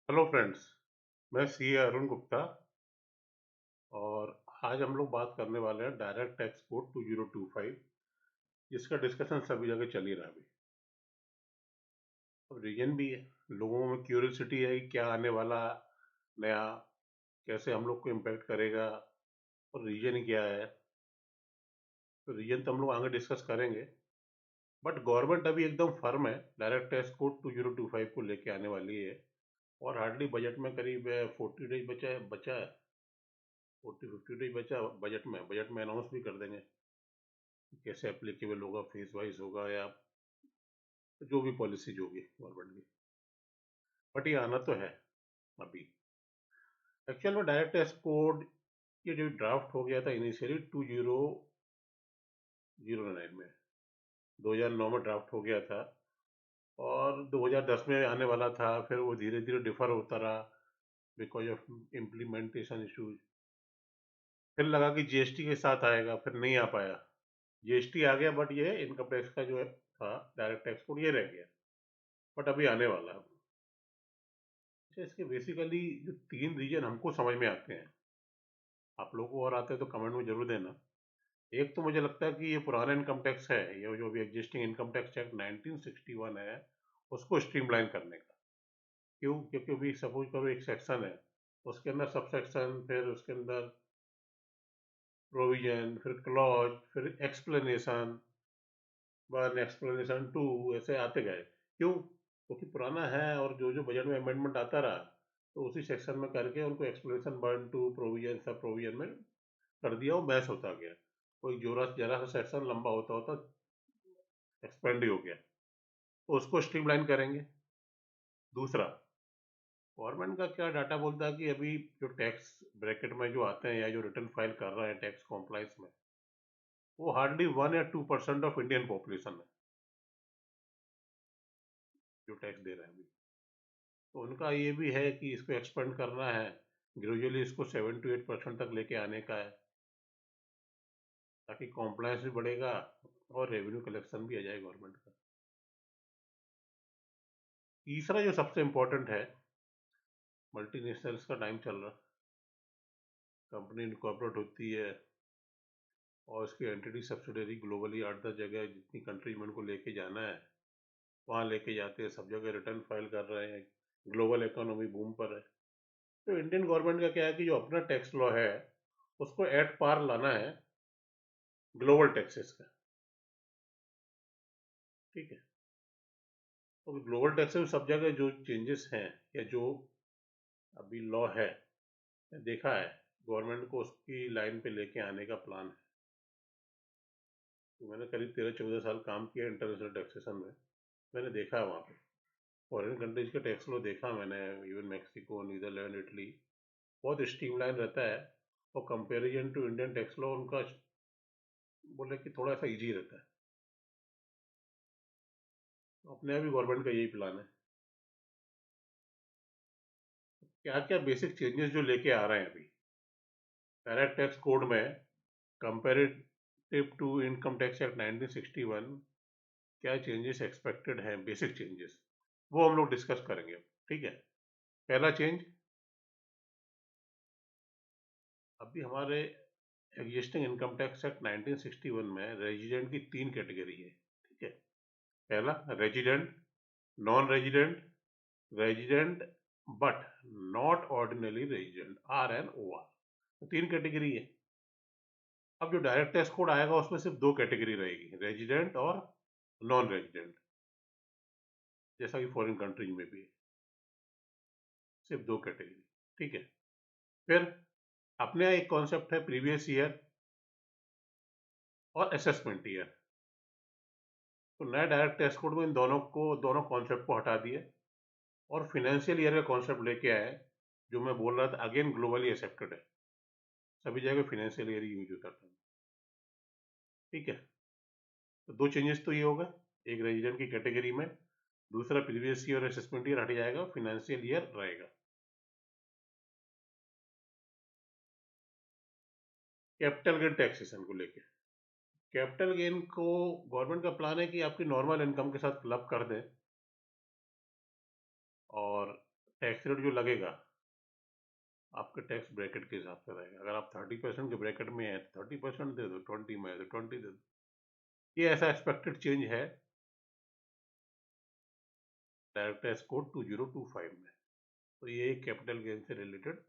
Hello friends. मैं सी अरुण गुप्ता और आज हम लोग बात करने वाले हैं डायरेक्ट टैक्स कोड 2025, जिसका डिस्कशन सभी जगह चल ही रहा है अभी। अब रीजन भी है, लोगों में क्यूरियोसिटी है कि क्या आने वाला नया, कैसे हम लोग को इम्पेक्ट करेगा और रीजन क्या है। तो रीजन तो हम लोग आगे डिस्कस करेंगे, बट गवर्नमेंट अभी एकदम फर्म है, डायरेक्ट टैक्स कोड 2025 को लेके आने वाली है। और हार्डली बजट में करीब 40 डेज बचा है 40-50 डेज बचा बजट में अनाउंस भी कर देंगे कैसे एप्लीकेबल होगा, फेज वाइज होगा या जो भी पॉलिसी जो होगी गवर्नमेंट की। बट ये आना तो है अभी। एक्चुअल में डायरेक्ट टैक्स कोड ये जो ड्राफ्ट हो गया था इनिशियली 2009 में, 2009 में ड्राफ्ट हो गया था और 2010 में आने वाला था। फिर वो धीरे धीरे डिफर होता रहा बिकॉज ऑफ इम्प्लीमेंटेशन इश्यूज। फिर लगा कि जीएसटी के साथ आएगा, फिर नहीं आ पाया। जीएसटी आ गया बट ये इनकम टैक्स का जो है था डायरेक्ट टैक्स कोड ये रह गया। बट अभी आने वाला है। अच्छा, इसके बेसिकली जो तीन रीजन हमको समझ में आते हैं, आप लोगों को और आते हैं तो कमेंट में जरूर देना। एक तो मुझे लगता है कि ये पुराना इनकम टैक्स है, ये जो अभी एग्जिस्टिंग इनकम टैक्स एक्ट 1961 है, उसको स्ट्रीमलाइन करने का। क्यों? क्योंकि अभी सपोज करो एक सेक्शन है, उसके अंदर सब सेक्शन, फिर उसके अंदर प्रोविजन, फिर क्लॉज, फिर एक्सप्लेनेशन वन, एक्सप्लेनेशन टू, ऐसे आते गए। क्यों? क्योंकि पुराना है और जो जो बजट में अमेंडमेंट आता रहा तो उसी सेक्शन में करके उनको एक्सप्लेनेशन वन टू प्रोविजन सब प्रोविजन में कर दिया, वो मैच होता गया। कोई जोरा जरा सा सेक्शन लंबा होता होता एक्सपेंड ही हो गया, तो उसको स्ट्रीमलाइन करेंगे। दूसरा, गवर्नमेंट का क्या डाटा बोलता है कि अभी जो टैक्स ब्रैकेट में जो आते हैं या जो रिटर्न फाइल कर रहे हैं टैक्स कॉम्प्लाइंस में, वो हार्डली 1 या 2% ऑफ इंडियन पॉपुलेशन है जो टैक्स दे रहे हैं अभी। तो उनका ये भी है कि इसको एक्सपेंड करना है, ग्रेजुअली इसको 7 to 8% तक लेके आने का है, ताकि कॉम्प्लायंस भी बढ़ेगा और रेवेन्यू कलेक्शन भी आ जाए गवर्नमेंट का। तीसरा जो सबसे इम्पोर्टेंट है, मल्टीनेशनल्स का टाइम चल रहा, कंपनी इनकॉर्पोरेट होती है और उसकी एंटिटी सब्सिडरी ग्लोबली 8-10 जगह जितनी कंट्रीज में उनको लेके जाना है वहाँ लेके जाते हैं, सब जगह रिटर्न फाइल कर रहे हैं, ग्लोबल इकोनॉमी बूम पर है। तो इंडियन गवर्नमेंट का क्या है कि जो अपना टैक्स लॉ है उसको एट पार लाना है ग्लोबल टैक्सेस का। ठीक है, तो ग्लोबल टैक्सेस में सब जगह जो चेंजेस हैं या जो अभी लॉ है, देखा है गवर्नमेंट को उसकी लाइन पे लेके आने का प्लान है। तो मैंने करीब 13-14 साल काम किया इंटरनेशनल टैक्सेशन में, मैंने देखा है वहाँ पे फॉरेन कंट्रीज के टैक्स लॉ देखा मैंने, इवन मैक्सिको, नीदरलैंड, इटली, बहुत स्ट्रीमलाइन रहता है। और comparison to Indian tax law उनका बोले कि थोड़ा सा इजी रहता है। तो अपने यहाँ भी गवर्नमेंट का यही प्लान है। क्या क्या बेसिक चेंजेस जो लेके आ रहे हैं अभी डायरेक्ट टैक्स कोड में comparative to income tax act 1961, क्या चेंजेस एक्सपेक्टेड हैं, बेसिक चेंजेस, वो हम लोग डिस्कस करेंगे। ठीक है, पहला चेंज, अभी हमारे एग्जिस्टिंग इनकम टैक्स एक्ट 1961 में रेजिडेंट की 3 कैटेगरी है। ठीक है, पहला resident, non resident, resident but not ordinary resident, RNOR, 3 category है। अब जो डायरेक्ट टैक्स कोड आएगा उसमें सिर्फ 2 कैटेगरी रहेगी, रेजिडेंट और नॉन रेजिडेंट, जैसा कि फॉरेन कंट्रीज में भी है, सिर्फ 2 कैटेगरी। ठीक है, फिर अपने यहाँ एक कॉन्सेप्ट है प्रीवियस ईयर और असेसमेंट ईयर। तो नया डायरेक्ट टैक्स कोड में इन दोनों कॉन्सेप्ट को हटा दिए और फिनेंशियल ईयर का कॉन्सेप्ट लेके आए, जो मैं बोल रहा था अगेन ग्लोबली एक्सेप्टेड है, सभी जगह फिनेंशियल ईयर यूज होता था। ठीक है, तो 2 चेंजेस तो ये होगा, एक रेजिडेंट की कैटेगरी में, दूसरा प्रीवियस ईयर असेसमेंट ईयर हट जाएगा, फिनेंशियल ईयर रहेगा। कैपिटल गेन टैक्सेशन को लेके, कैपिटल गेन को गवर्नमेंट का प्लान है कि आपकी नॉर्मल इनकम के साथ क्लब कर दें और टैक्स रेट जो लगेगा आपके टैक्स ब्रैकेट के हिसाब से रहेगा। अगर आप 30% के ब्रैकेट में है तो 30% दे दो, 20 में है तो 20 दे दो। ये ऐसा एक्सपेक्टेड चेंज है डायरेक्ट टैक्स कोड 2025 में। तो ये कैपिटल गेन से रिलेटेड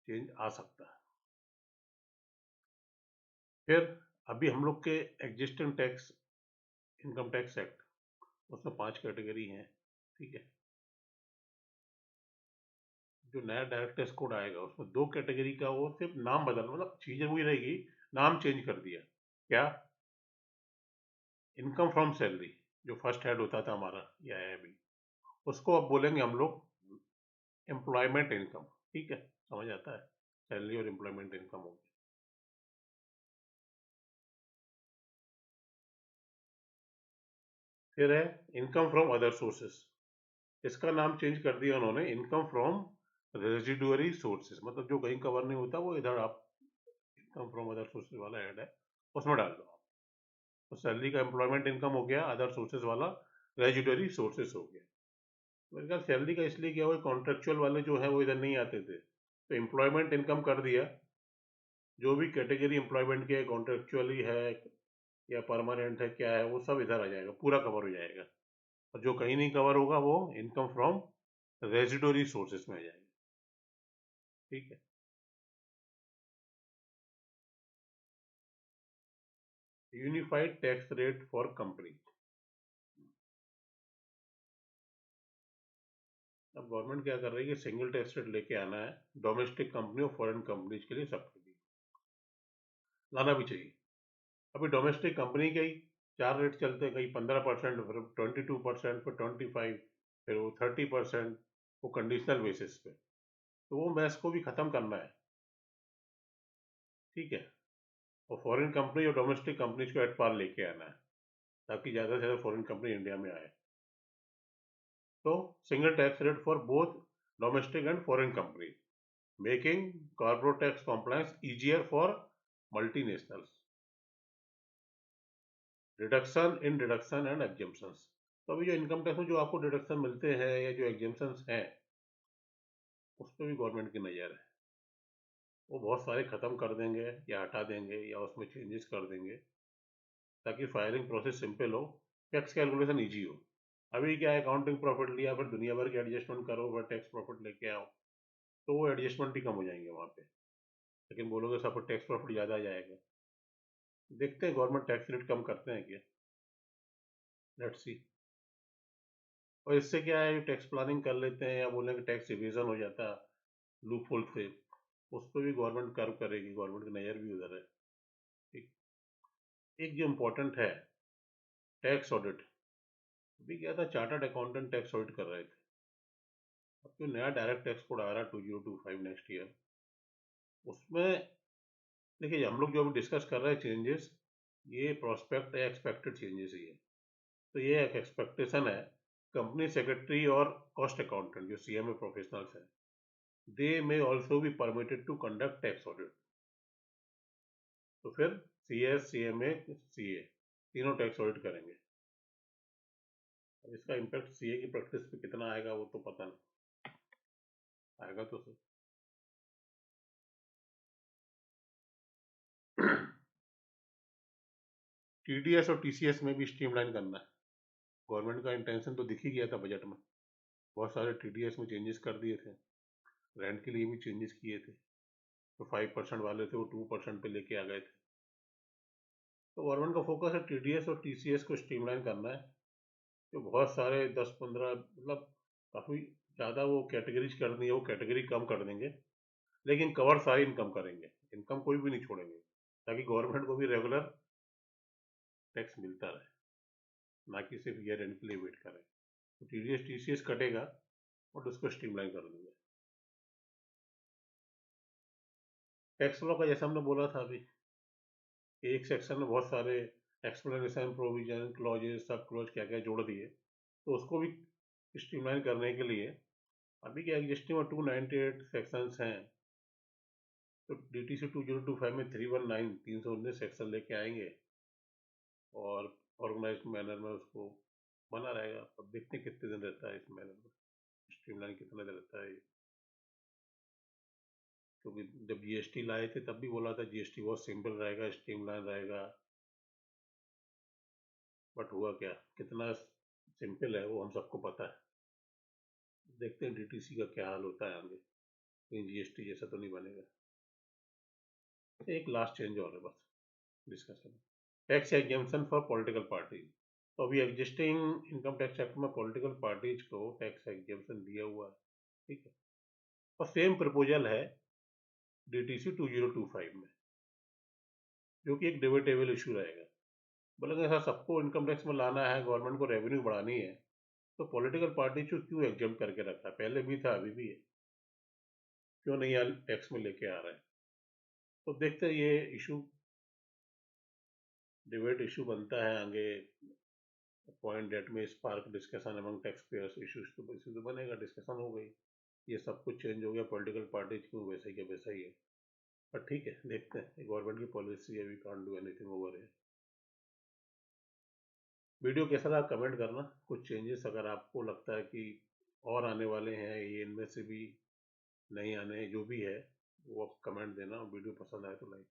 चेंज आ सकता है। फिर अभी हम लोग के existing tax income tax act, उसमें 5 कैटेगरी हैं, ठीक है। जो नया डायरेक्ट टैक्स कोड आएगा उसमें 2 कैटेगरी का वो सिर्फ नाम बदल, मतलब चीजें वही रहेगी, नाम चेंज कर दिया। क्या? इनकम फ्रॉम सैलरी जो फर्स्ट हेड होता था हमारा, या है अभी, उसको अब बोलेंगे हम लोग एम्प्लॉयमेंट इनकम। ठीक है, समझ आता है? सैलरी और एम्प्लॉयमेंट इनकम हो गया। फिर है इनकम फ्रॉम अदर सोर्सेस। इसका नाम चेंज कर दिया उन्होंने इनकम फ्रॉम रेजिडुअरी सोर्सेस, मतलब जो कहीं कवर नहीं होता वो इधर आप इनकम फ्रॉम अदर सोर्सेज वाला ऐड है, उसमें डाल दो। तो सैलरी का एम्प्लॉयमेंट इनकम हो गया, अदर सोर्सेज वाला रेजिडुअरी सोर्सेज हो गया। मेरे ख्याल सैलरी का इसलिए क्या हुआ, कॉन्ट्रेक्चुअल वाले जो है वो इधर नहीं आते थे, तो एम्प्लॉयमेंट इनकम कर दिया। जो भी कैटेगरी एम्प्लॉयमेंट के कॉन्ट्रेक्चुअली है या परमानेंट है, क्या है, वो सब इधर आ जाएगा, पूरा कवर हो जाएगा। और जो कहीं नहीं कवर होगा वो इनकम फ्रॉम रेजिडोरी सोर्सेस में आ जाएगा। ठीक है। Unified tax rate for company. अब गवर्नमेंट क्या कर रही है, सिंगल टैक्स रेट लेके आना है डोमेस्टिक कंपनी और फॉरेन कंपनीज के लिए, सबके लिए लाना भी चाहिए। अभी डोमेस्टिक कंपनी के ही 4 रेट चलते हैं, कहीं 15%, फिर 22%, फिर 25, फिर वो 30%, वो कंडीशनल बेसिस पे। तो वो मैथ्स को भी खत्म करना है। ठीक है। और फॉरेन कंपनी और डोमेस्टिक कंपनीज को एट पार लेके आना है, ताकि ज़्यादा से ज़्यादा फॉरेन कंपनी इंडिया में आए। तो single tax rate for both domestic and foreign company, making corporate tax compliance easier for multinationals. Deduction in deduction and exemptions. तो अभी जो इनकम टैक्स में जो आपको डिडक्शन मिलते हैं या जो एग्जेम्पशंस हैं, उस पर भी गवर्नमेंट की नज़र है। वो बहुत सारे ख़त्म कर देंगे या हटा देंगे या उसमें चेंजेस कर देंगे, ताकि फाइलिंग प्रोसेस सिंपल हो, टैक्स कैलकुलेशन ईजी हो। अभी क्या है, अकाउंटिंग प्रॉफिट लिया, फिर दुनिया भर के एडजस्टमेंट करो, फिर टैक्स प्रॉफिट लेके आओ, तो वो एडजस्टमेंट ही कम हो जाएंगे वहाँ पे। लेकिन बोलोगे सब टैक्स प्रॉफिट ज़्यादा आ जाएगा। देखते हैं गवर्नमेंट टैक्स रेट कम करते हैं क्या, लेट्स सी। और इससे क्या है, टैक्स प्लानिंग कर लेते हैं या बोलेंगे टैक्स इवेजन हो जाता है लूप होल से, उस पर भी गवर्नमेंट कर्व करेगी, गवर्नमेंट की नज़र भी उधर है। ठीक। एक जो इम्पोर्टेंट है, टैक्स ऑडिट। अभी क्या था, चार्टर्ड अकाउंटेंट टैक्स ऑडिट कर रहे थे। अब जो नया डायरेक्ट टैक्स कोड आ रहा है 2025 नेक्स्ट ईयर, उसमें देखिए हम लोग जो अभी डिस्कस कर रहे हैं चेंजेस, ये प्रोस्पेक्ट या एक्सपेक्टेड चेंजेस ही है। तो ये एक एक्सपेक्टेशन है, कंपनी सेक्रेटरी और कॉस्ट अकाउंटेंट जो सीएमए प्रोफेशनल्स हैं, they may also be permitted to conduct tax audit. तो फिर सीएस, सीएमए, सीए तीनों टैक्स ऑडिट करेंगे। अब इसका इम्पैक्ट सीए की प्रैक्टिस पे कितना आएगा वो तो पता नहीं, आएगा तो सही। टीडीएस और टीसीएस में भी स्ट्रीमलाइन करना है। गवर्नमेंट का इंटेंशन तो दिख ही गया था बजट में, बहुत सारे टीडीएस में चेंजेस कर दिए थे, रेंट के लिए भी चेंजेस किए थे। तो 5% वाले थे वो 2% पे लेके आ गए थे। तो गवर्नमेंट का फोकस है टीडीएस और टीसीएस को स्ट्रीमलाइन करना है। तो बहुत सारे 10-15, मतलब काफ़ी ज़्यादा वो कैटेगरीज कर दी है, वो कैटेगरी कम कर देंगे, लेकिन कवर सारी इनकम करेंगे, इनकम कोई भी नहीं छोड़ेंगे, ताकि गवर्नमेंट को भी रेगुलर टैक्स मिलता रहे, ना कि सिर्फ ईयर एंड के लिए वेट करें। तो टीडीएस टीसीएस कटेगा और उसको स्ट्रीमलाइन कर देंगे। टैक्स लॉ का जैसा हमने बोला था अभी, एक सेक्शन में बहुत सारे explanation, provision, clauses, sub clause क्या क्या जोड़ दिए, तो उसको भी स्ट्रीमलाइन करने के लिए अभी क्या एग्जिस्टिंग में 298 सेक्शंस हैं, तो डीटीसी 2025 में 319 319 सेक्शन लेके आएंगे और ऑर्गेनाइज मैनर में उसको बना रहेगा। अब देखते हैं कितने दिन रहता है इस मैनर में। स्ट्रीमलाइन कितना रहता है, क्योंकि जब जीएसटी लाए थे तब भी बोला था जीएसटी बहुत सिंपल रहेगा, स्ट्रीमलाइन रहेगा, बट हुआ क्या, कितना सिंपल है वो हम सबको पता है। देखते हैं डीटीसी का क्या हाल होता है आगे, कहीं जीएसटी जैसा तो नहीं बनेगा। एक लास्ट चेंज और है बस discussion, tax exemption for political party. तो अभी एग्जिस्टिंग इनकम टैक्स एक्ट में पॉलिटिकल पार्टीज को टैक्स एग्जेम्पशन दिया हुआ है, ठीक है, और सेम प्रपोजल है डीटीसी 2025 में, जो कि एक डिबेटेबल इशू रहेगा। बोलेंगे सर सबको इनकम टैक्स में लाना है, गवर्नमेंट को रेवेन्यू बढ़ानी है, तो पॉलिटिकल पार्टी को क्यों एग्जाम करके रखा है, पहले भी था अभी भी है, क्यों नहीं यार टैक्स में लेके आ रहे हैं। तो देखते हैं ये इशू, डिबेट इशू बनता है आगे, पॉइंट डेट में spark discussion among tax payers issues, तो इशू तो बनेगा, डिस्कशन हो गई, ये सब कुछ चेंज हो गया, पॉलिटिकल पार्टी क्यों वैसा ही है वैसा ही है। पर ठीक है, देखते हैं, गवर्नमेंट की पॉलिसी है, we can't do anything over है। वीडियो कैसा लगा कमेंट करना, कुछ चेंजेस अगर आपको लगता है कि और आने वाले हैं, ये इनमें से भी नहीं आने, जो भी है वो आप कमेंट देना, वीडियो पसंद आए तो लाइक।